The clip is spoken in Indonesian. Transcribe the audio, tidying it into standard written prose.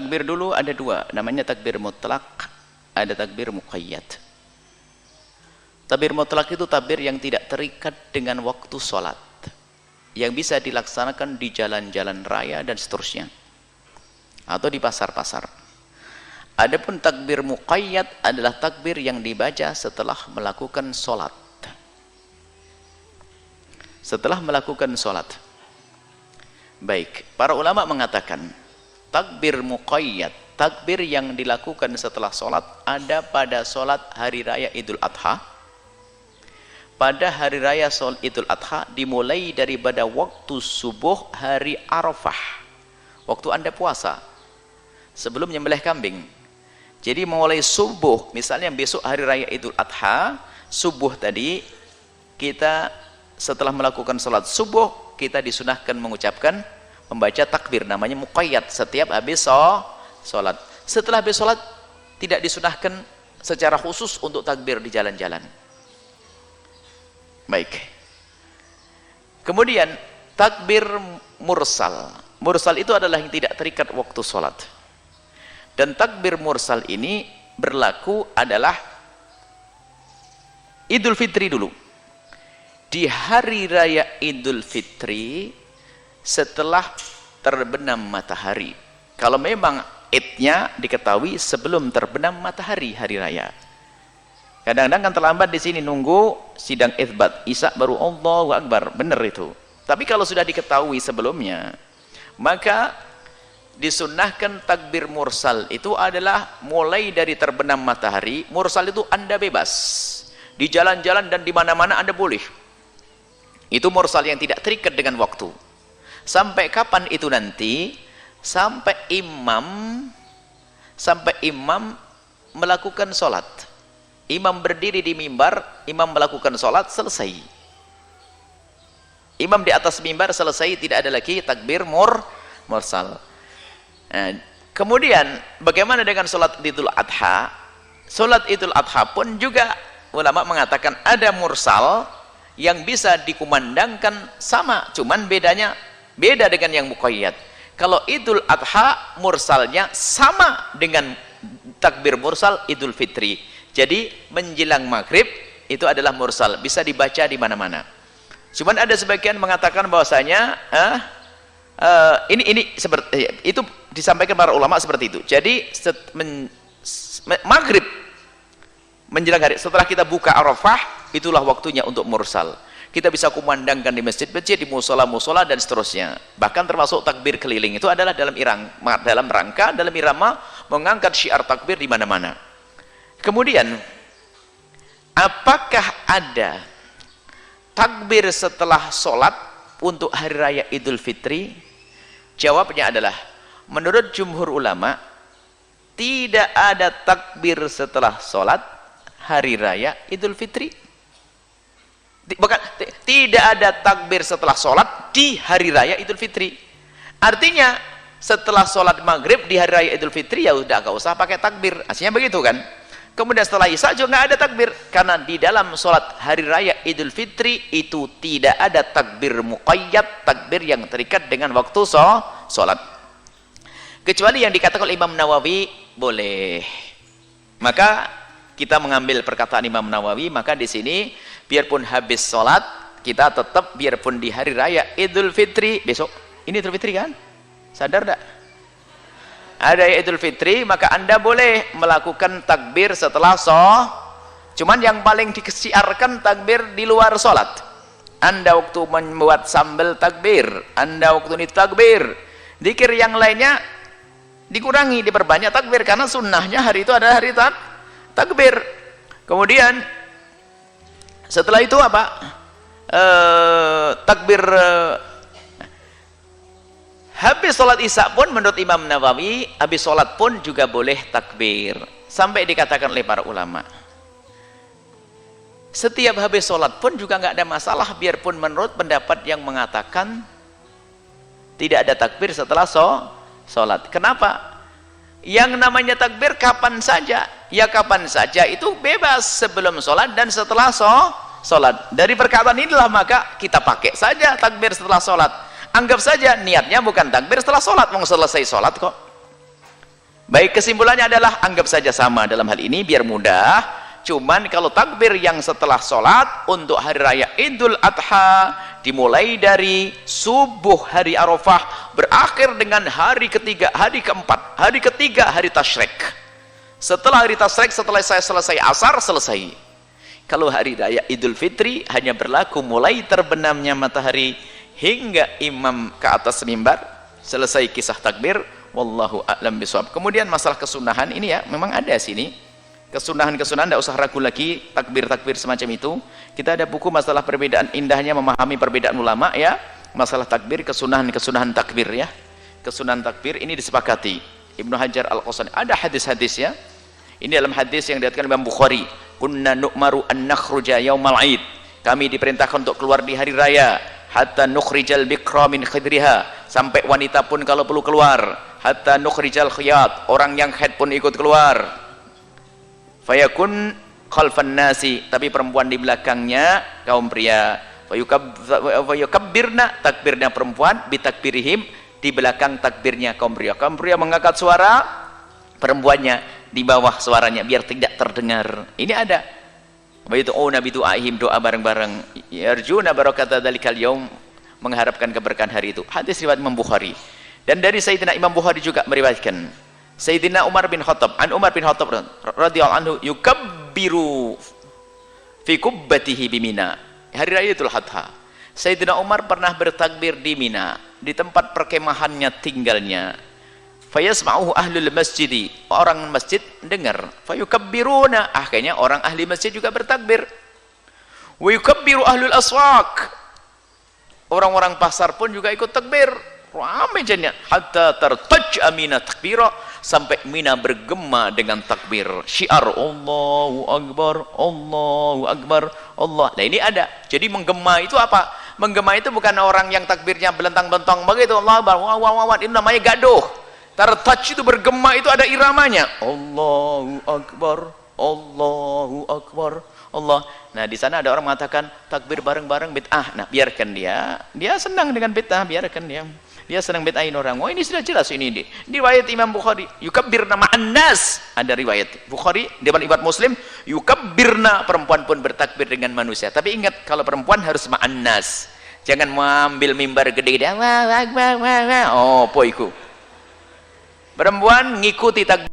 Takbir dulu ada dua, namanya takbir mutlak, ada takbir muqayyad. Takbir mutlak itu takbir yang tidak terikat dengan waktu sholat, yang bisa dilaksanakan di jalan-jalan raya dan seterusnya, atau di pasar-pasar. Adapun takbir muqayyad adalah takbir yang dibaca setelah melakukan sholat. Setelah melakukan sholat. Baik, para ulama mengatakan takbir muqayyad, takbir yang dilakukan setelah sholat, ada pada sholat hari raya Idul Adha. Pada hari raya sholat Idul Adha dimulai daripada waktu subuh hari Arafah, waktu Anda puasa, sebelum nyembelih kambing. Jadi mulai subuh, misalnya besok hari raya Idul Adha, subuh tadi kita setelah melakukan sholat subuh, kita disunahkan mengucapkan, membaca takbir, namanya muqayyad, setiap habis sholat. Setelah habis sholat tidak disunahkan secara khusus untuk takbir di jalan-jalan. Baik. Kemudian takbir mursal. Mursal itu adalah yang tidak terikat waktu sholat. Dan takbir mursal ini berlaku adalah Idul Fitri dulu. Di hari raya Idul Fitri setelah terbenam matahari. Kalau memang idnya diketahui sebelum terbenam matahari hari raya. Kadang-kadang kan terlambat di sini nunggu sidang itsbat Isya baru Allahu Akbar, benar itu. Tapi kalau sudah diketahui sebelumnya, maka disunnahkan takbir mursal itu adalah mulai dari terbenam matahari. Mursal itu Anda bebas di jalan-jalan dan di mana-mana Anda boleh. Itu mursal yang tidak terikat dengan waktu. Sampai kapan itu nanti? Sampai imam melakukan sholat. Imam berdiri di mimbar, imam melakukan sholat, selesai. Imam di atas mimbar selesai, tidak ada lagi takbir mursal. Nah, kemudian bagaimana dengan sholat Idul Adha? Sholat Idul Adha pun juga ulama mengatakan ada mursal yang bisa dikumandangkan sama, cuman beda dengan yang muqayyad. Kalau Idul Adha mursalnya sama dengan takbir mursal Idul Fitri. Jadi menjelang maghrib itu adalah mursal, bisa dibaca di mana-mana. Cuman ada sebagian mengatakan bahwasanya ini seperti itu disampaikan para ulama seperti itu. Jadi maghrib menjelang hari, setelah kita buka Arafah, itulah waktunya untuk mursal. Kita bisa kumandangkan di masjid-masjid, di musola-musola dan seterusnya. Bahkan termasuk takbir keliling itu adalah dalam irama mengangkat syiar takbir di mana-mana. Kemudian, apakah ada takbir setelah sholat untuk hari raya Idul Fitri? Jawabnya adalah, menurut jumhur ulama, tidak ada takbir setelah sholat hari raya Idul Fitri. Bahkan tidak ada takbir setelah sholat di hari raya Idul Fitri. Artinya setelah sholat maghrib di hari raya Idul Fitri ya udah gak usah pakai takbir, aslinya begitu kan. Kemudian setelah Isya juga nggak ada takbir, karena di dalam sholat hari raya Idul Fitri itu tidak ada takbir muqayyad, takbir yang terikat dengan waktu sholat, kecuali yang dikatakan oleh Imam Nawawi boleh. Maka kita mengambil perkataan Imam Nawawi, maka di sini biarpun habis sholat kita tetap, biarpun di hari raya Idul Fitri, besok ini Idul Fitri kan, sadar tak? Ada Idul Fitri, maka Anda boleh melakukan takbir setelah sholat. Cuman yang paling disiarkan takbir di luar sholat. Anda waktu membuat sambal takbir, Anda waktu ini takbir. Zikir yang lainnya dikurangi, diperbanyak takbir, karena sunnahnya hari itu adalah hari takbir. Kemudian setelah itu apa? Takbir habis sholat Isya pun menurut Imam Nawawi, habis sholat pun juga boleh takbir. Sampai dikatakan oleh para ulama, setiap habis sholat pun juga nggak ada masalah, biarpun menurut pendapat yang mengatakan tidak ada takbir setelah sholat. Kenapa? Yang namanya takbir kapan saja, ya kapan saja itu bebas, sebelum sholat dan setelah sholat. Dari perkataan inilah maka kita pakai saja takbir setelah sholat. Anggap saja niatnya bukan takbir setelah sholat, mau selesai sholat kok. Baik, kesimpulannya adalah anggap saja sama dalam hal ini biar mudah. Cuman kalau takbir yang setelah sholat untuk hari raya Idul Adha dimulai dari subuh hari Arafah berakhir dengan hari ketiga, hari keempat, hari ketiga hari Tasyrik. Setelah hari Tasyrik, setelah saya selesai asar, selesai. Kalau hari raya Idul Fitri hanya berlaku mulai terbenamnya matahari hingga imam ke atas mimbar, selesai kisah takbir. Wallahu a'lam bishawab. Kemudian masalah kesunahan ini ya memang ada sini. Kesunahan-kesunahan tidak usah ragu lagi, takbir-takbir semacam itu. Kita ada buku masalah perbedaan indahnya memahami perbedaan ulama ya. Masalah takbir, kesunahan-kesunahan takbir ya. Kesunahan takbir ini disepakati. Ibnu Hajar Al-Qasani ada hadis-hadis ya. Ini dalam hadis yang diriwayatkan Imam Bukhari. Kunna nu'maru an nakhruja yaumal Aid. Kami diperintahkan untuk keluar di hari raya hatta nukhrijal bikra min khidriha, sampai wanita pun kalau perlu keluar, hatta nukhrijal khiyat, orang yang haid pun ikut keluar, fayakun khalfan nasi, tapi perempuan di belakangnya kaum pria, fayukabbirna, takbirnya perempuan, bitakbirihim, di belakang takbirnya kaum pria mengangkat suara, perempuannya di bawah suaranya biar tidak terdengar. Ini ada Waitu'una bidu'aihim, doa bareng-bareng, yarjuna barakata dalikal yaum, mengharapkan keberkahan hari itu. Hadis riwayat Imam Bukhari. Dan dari Sayyidina Imam Bukhari juga meriwayatkan Sayyidina Umar bin Khattab, an Umar bin Khattab radhiyallahu anhu yukabbiru fi kubbatihi bimina. Hari raya Idul Adha, Sayyidina Umar pernah bertakbir di Mina, di tempat perkemahannya tinggalnya. Fayasma'uhu ahlul masjidi, orang masjid dengar, fayukabbiruna, akhirnya orang ahli masjid juga bertakbir. Wa yukabbiru ahlul aswaq, orang-orang pasar pun juga ikut takbir, ramai jadinya, hatta tartaj amina takbira, sampai Mina bergema dengan takbir syiar Allahu Akbar, Allahu Akbar, Allah. Nah ini ada, jadi menggema itu apa? Menggema itu bukan orang yang takbirnya belentang-bentang begitu, Allah Akbar, wawawan, itu namanya gaduh. Tartaj itu bergema, itu ada iramanya, Allahu Akbar, Allahu Akbar, Allah. Nah di sana ada orang mengatakan takbir bareng-bareng bid'ah. Nah biarkan dia senang dengan bid'ah, biarkan dia senang bid'ahin orang. Oh ini sudah jelas ini di riwayat Imam Bukhari, yukabbirna ma'an nas, ada riwayat Bukhari di riwayat Muslim, yukabbirna, perempuan pun bertakbir dengan manusia. Tapi ingat, kalau perempuan harus ma'an nas, jangan mengambil mimbar gede-gede, oh poiku. Perempuan ngikuti takbir